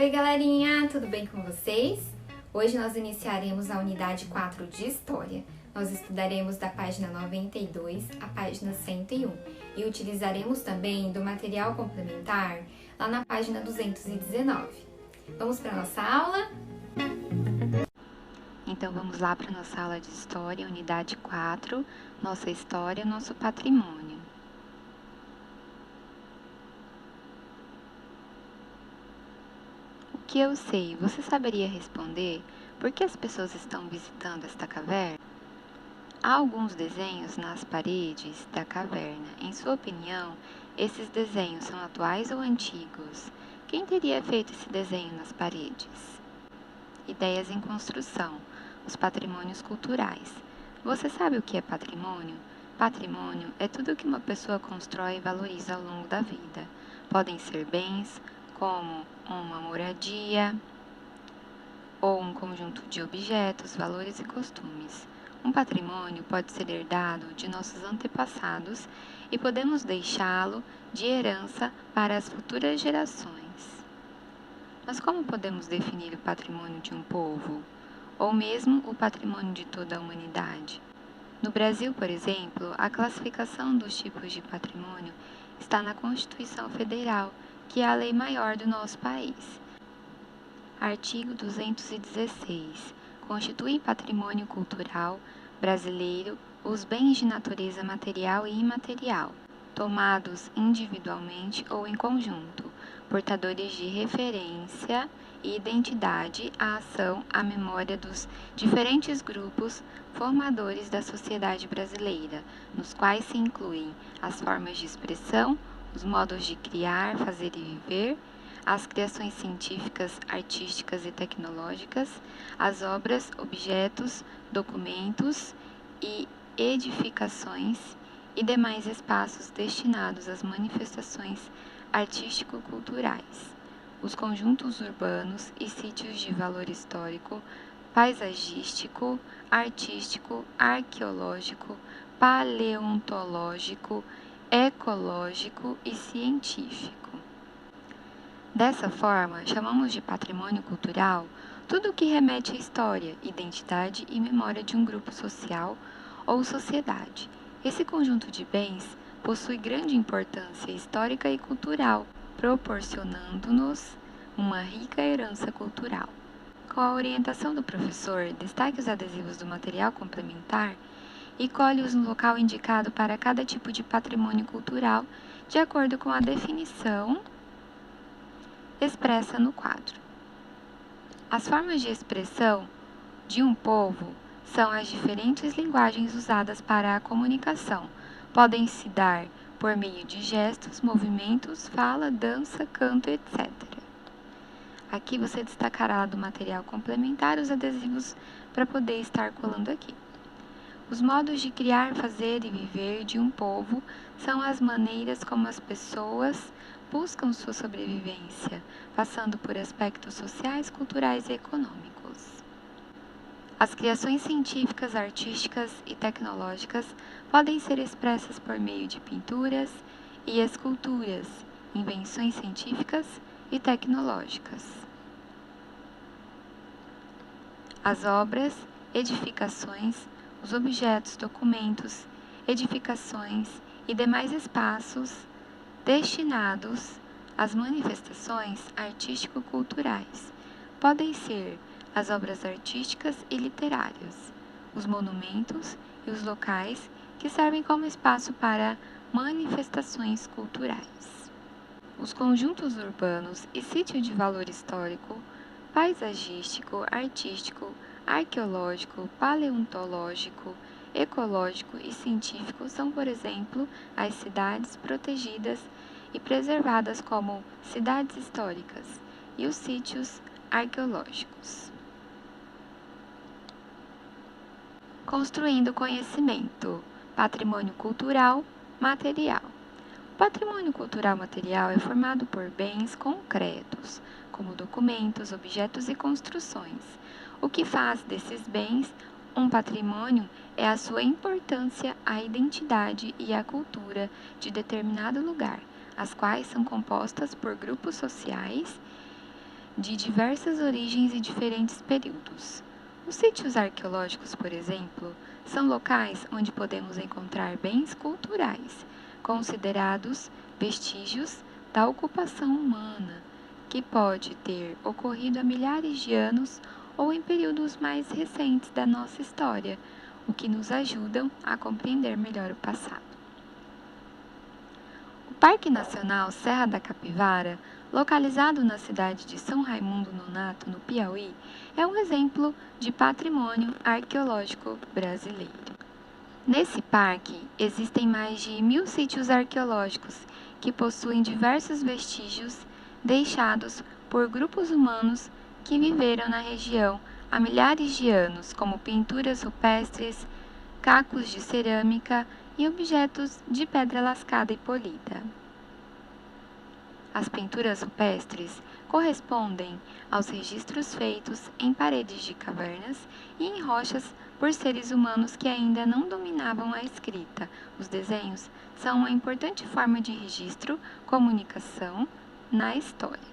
Oi galerinha, tudo bem com vocês? Hoje nós iniciaremos a unidade 4 de História. Nós estudaremos da página 92 à página 101 e utilizaremos também do material complementar lá na página 219. Vamos para a nossa aula? Então vamos lá para a nossa aula de História, unidade 4, nossa história, nosso patrimônio. O que eu sei? Você saberia responder por que as pessoas estão visitando esta caverna? Há alguns desenhos nas paredes da caverna. Em sua opinião, esses desenhos são atuais ou antigos? Quem teria feito esse desenho nas paredes? Ideias em construção. Os patrimônios culturais. Você sabe o que é patrimônio? Patrimônio é tudo que uma pessoa constrói e valoriza ao longo da vida. Podem ser bens, como uma moradia ou um conjunto de objetos, valores e costumes. Um patrimônio pode ser herdado de nossos antepassados e podemos deixá-lo de herança para as futuras gerações. Mas como podemos definir o patrimônio de um povo? Ou mesmo o patrimônio de toda a humanidade? No Brasil, por exemplo, a classificação dos tipos de patrimônio está na Constituição Federal, que é a lei maior do nosso país. Artigo 216. Constitui patrimônio cultural brasileiro os bens de natureza material e imaterial, tomados individualmente ou em conjunto, portadores de referência e identidade à ação, à memória dos diferentes grupos formadores da sociedade brasileira, nos quais se incluem as formas de expressão, os modos de criar, fazer e viver, as criações científicas, artísticas e tecnológicas, as obras, objetos, documentos e edificações e demais espaços destinados às manifestações artístico-culturais, os conjuntos urbanos e sítios de valor histórico, paisagístico, artístico, arqueológico, paleontológico, ecológico e científico. Dessa forma, chamamos de patrimônio cultural tudo o que remete à história, identidade e memória de um grupo social ou sociedade. Esse conjunto de bens possui grande importância histórica e cultural, proporcionando-nos uma rica herança cultural. Com a orientação do professor, destaque os adesivos do material complementar e colhe-os no local indicado para cada tipo de patrimônio cultural, de acordo com a definição expressa no quadro. As formas de expressão de um povo são as diferentes linguagens usadas para a comunicação. Podem se dar por meio de gestos, movimentos, fala, dança, canto, etc. Aqui você destacará do material complementar os adesivos para poder estar colando aqui. Os modos de criar, fazer e viver de um povo são as maneiras como as pessoas buscam sua sobrevivência, passando por aspectos sociais, culturais e econômicos. As criações científicas, artísticas e tecnológicas podem ser expressas por meio de pinturas e esculturas, invenções científicas e tecnológicas. As obras, edificações, os objetos, documentos, edificações e demais espaços destinados às manifestações artístico-culturais. Podem ser as obras artísticas e literárias, os monumentos e os locais que servem como espaço para manifestações culturais. Os conjuntos urbanos e sítio de valor histórico, paisagístico, artístico, arqueológico, paleontológico, ecológico e científico são, por exemplo, as cidades protegidas e preservadas como cidades históricas e os sítios arqueológicos. Construindo conhecimento, patrimônio cultural material. O patrimônio cultural material é formado por bens concretos, como documentos, objetos e construções. O que faz desses bens um patrimônio é a sua importância à identidade e à cultura de determinado lugar, as quais são compostas por grupos sociais de diversas origens e diferentes períodos. Os sítios arqueológicos, por exemplo, são locais onde podemos encontrar bens culturais, considerados vestígios da ocupação humana, que pode ter ocorrido há milhares de anos ou em períodos mais recentes da nossa história, o que nos ajudam a compreender melhor o passado. O Parque Nacional Serra da Capivara, localizado na cidade de São Raimundo Nonato, no Piauí, é um exemplo de patrimônio arqueológico brasileiro. Nesse parque, existem mais de 1.000 sítios arqueológicos que possuem diversos vestígios deixados por grupos humanos que viveram na região há milhares de anos, como pinturas rupestres, cacos de cerâmica e objetos de pedra lascada e polida. As pinturas rupestres correspondem aos registros feitos em paredes de cavernas e em rochas por seres humanos que ainda não dominavam a escrita. Os desenhos são uma importante forma de registro, comunicação na história.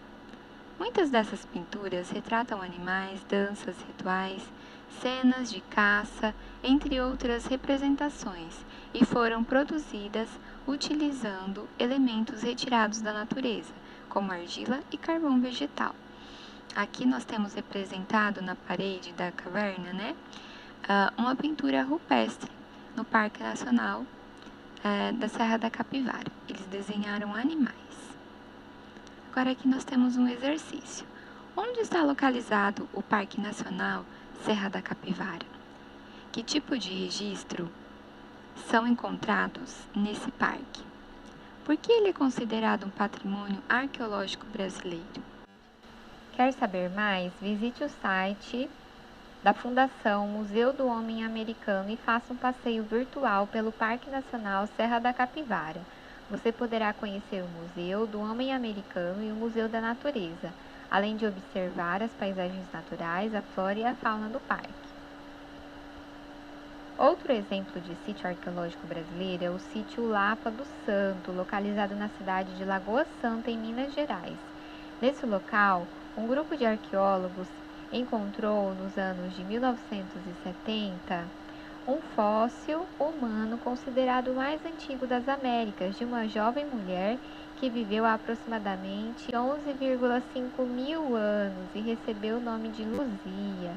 Muitas dessas pinturas retratam animais, danças, rituais, cenas de caça, entre outras representações, e foram produzidas utilizando elementos retirados da natureza, como argila e carvão vegetal. Aqui nós temos representado na parede da caverna, uma pintura rupestre no Parque Nacional da Serra da Capivara. Eles desenharam animais. Agora aqui nós temos um exercício. Onde está localizado o Parque Nacional Serra da Capivara? Que tipo de registro são encontrados nesse parque? Por que ele é considerado um patrimônio arqueológico brasileiro? Quer saber mais? Visite o site da Fundação Museu do Homem Americano e faça um passeio virtual pelo Parque Nacional Serra da Capivara. Você poderá conhecer o Museu do Homem Americano e o Museu da Natureza, além de observar as paisagens naturais, a flora e a fauna do parque. Outro exemplo de sítio arqueológico brasileiro é o sítio Lapa do Santo, localizado na cidade de Lagoa Santa, em Minas Gerais. Nesse local, um grupo de arqueólogos encontrou, nos anos de 1970, um fóssil humano considerado o mais antigo das Américas, de uma jovem mulher que viveu há aproximadamente 11,5 mil anos e recebeu o nome de Luzia.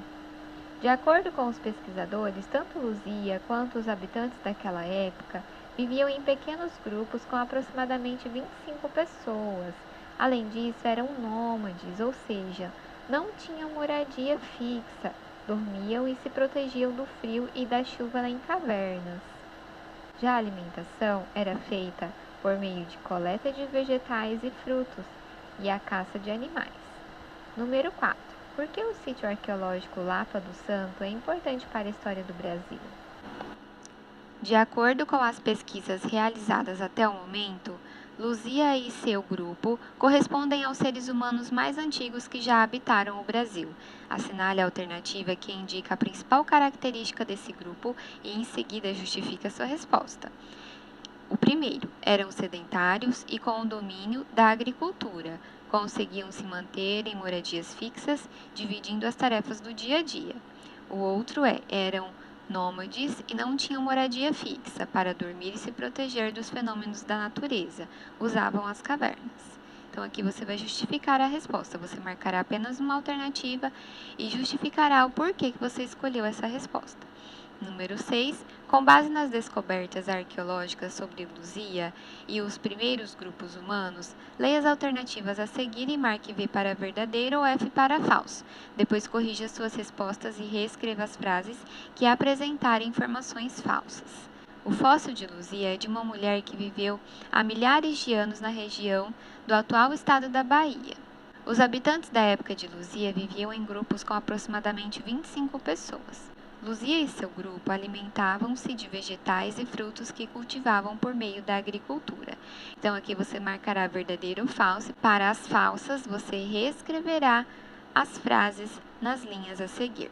De acordo com os pesquisadores, tanto Luzia quanto os habitantes daquela época viviam em pequenos grupos com aproximadamente 25 pessoas. Além disso, eram nômades, ou seja, não tinham moradia fixa, dormiam e se protegiam do frio e da chuva em cavernas. Já a alimentação era feita por meio de coleta de vegetais e frutos e a caça de animais. Número 4. Por que o sítio arqueológico Lapa do Santo é importante para a história do Brasil? De acordo com as pesquisas realizadas até o momento, Luzia e seu grupo correspondem aos seres humanos mais antigos que já habitaram o Brasil. Assinale a alternativa que indica a principal característica desse grupo e em seguida justifica sua resposta. O primeiro, eram sedentários e com o domínio da agricultura. Conseguiam se manter em moradias fixas, dividindo as tarefas do dia a dia. O outro eram nômades e não tinham moradia fixa para dormir e se proteger dos fenômenos da natureza. Usavam as cavernas. Então, aqui você vai justificar a resposta. Você marcará apenas uma alternativa e justificará o porquê que você escolheu essa resposta. Número 6. Com base nas descobertas arqueológicas sobre Luzia e os primeiros grupos humanos, leia as alternativas a seguir e marque V para verdadeiro ou F para falso. Depois corrija suas respostas e reescreva as frases que apresentarem informações falsas. O fóssil de Luzia é de uma mulher que viveu há milhares de anos na região do atual estado da Bahia. Os habitantes da época de Luzia viviam em grupos com aproximadamente 25 pessoas. Luzia e seu grupo alimentavam-se de vegetais e frutos que cultivavam por meio da agricultura. Então, aqui você marcará verdadeiro ou falso. Para as falsas, você reescreverá as frases nas linhas a seguir.